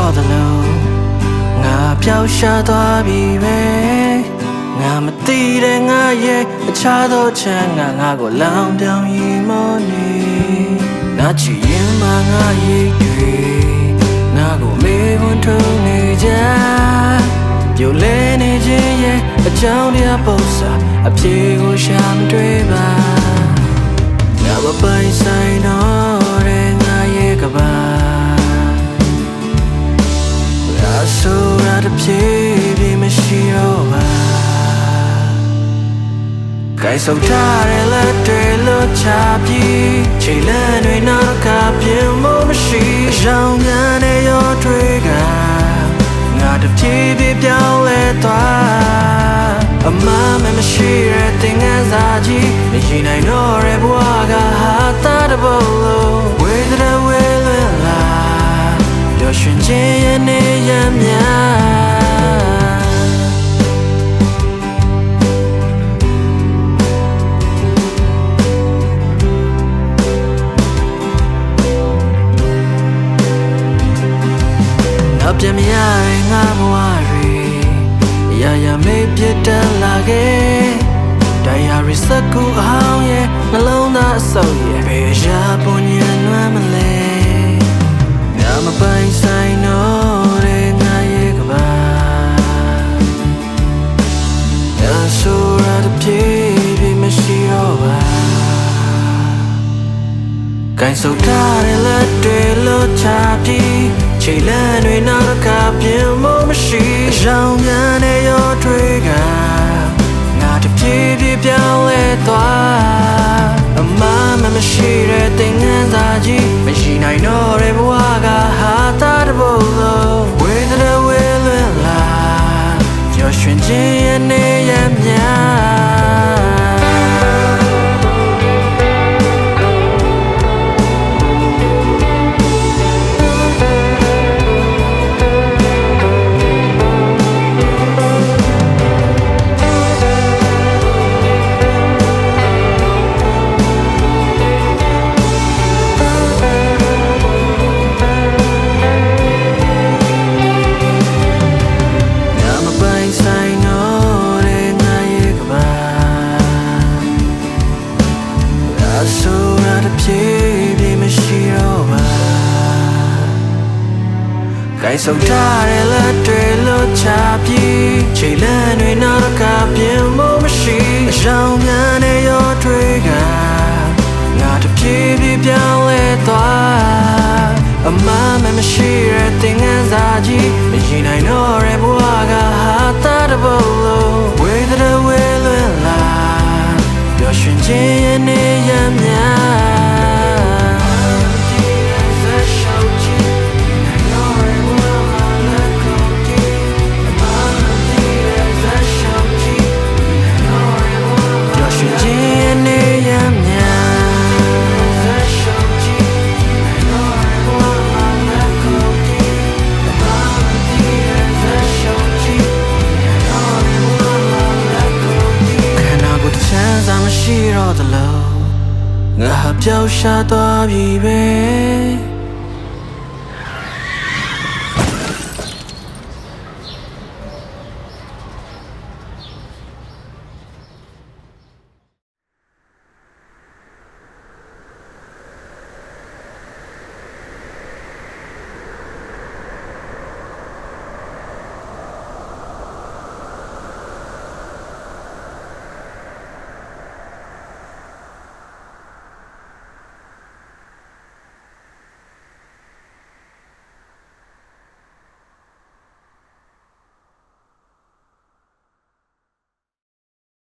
တော့သလိုငါပျောက်ရှားသွားပြီပဲငါမသိတဲ့ငါရဲ့အခြားသောချမ်းငါကိုလောင်ပြောင်ရီမောနေငါချစ်ရင်မှငါရဲ့တွေငါကိုမေးခွန်းထုတ်နေကြပြိုလဲနေခြင်းရဲ့အကြောင်းတရားပုံစံအပြေကိုရှာမတွေ့ပါငါမပိုင်ဆိုင်တော့တဲ့ငါရဲ့ကဘာဆိုရတဲ့ပြေပြေမရှိတော့ပါကိုင်ဆောင်ထားတဲ့လက်တွေလို့ချပြီးချိန်လန်းတွေနောက်ကပြင်းမို့မရှိရောင်ငန်းတဲ့ရောတွေကငါတပြေပြေပြောင်းလဲသွားအမမမရှိတဲ့သင်္ကန်းစာကြီးမရှိနိုင်တော့တဲ့ဘဝကဟာတာတဘောလို့ဝေဒနာဝေလွင်လာပျော်ရွှင်ခြင်းရဲ့နေရမြပြမရတဲ့ငါဘဝတွေရရမေးပြတ်လာခဲ့တရားရစကူအောင်ရဲ့နှလုံးသားအဆုပ်ရဲ့ဘယ်ရာပုံညံလွမ်းမလဲငါမပိုင်ဆိုင်တော့တဲ့ငါရဲ့ကဘာအဆိုရတဲ့ပြေပြေမရှိတော့ပါကိုင်စုပ်ထားတဲ့လက်တွေလို့ချပြီးချိန်လန်းတွေနောက်ကပြင်းမို့မရှိရောင်ငန်းတဲ့ရောတွေကငါတပြေးပြေးပြောင်းလဲသွားအမမမရှိတဲ့သင်္ကန်းစာကြီးမရှိနိုင်တော့တဲ့ဘဝကဟာတာတဘောလို့ဝေဒနာဝေလွင်လာကျော်ရွှင်ခြင်းရဲ့နေရမြကိုင်ဆောင်ထားတဲ့လက်တွေလို့ချပြီးချိန်လန်းတွေနောက်ကပြင်းမို့မရှိအရောင်ငန်းတဲ့ရောတွေကငါတပြေးပြေးပြောင်းလဲသွားအမမမရှိတဲ့သင်္ကန်းစာကြီးမရှိနိုင်တော့တဲ့ဘဝကဟာတာတဘောလို့ဝေဒနာဝေလွင်လာပျော်ရွှင်ခြင်းရဲ့နေရမြရှိတော့သလိုငါပျောက်ရှားသွားပြီပဲ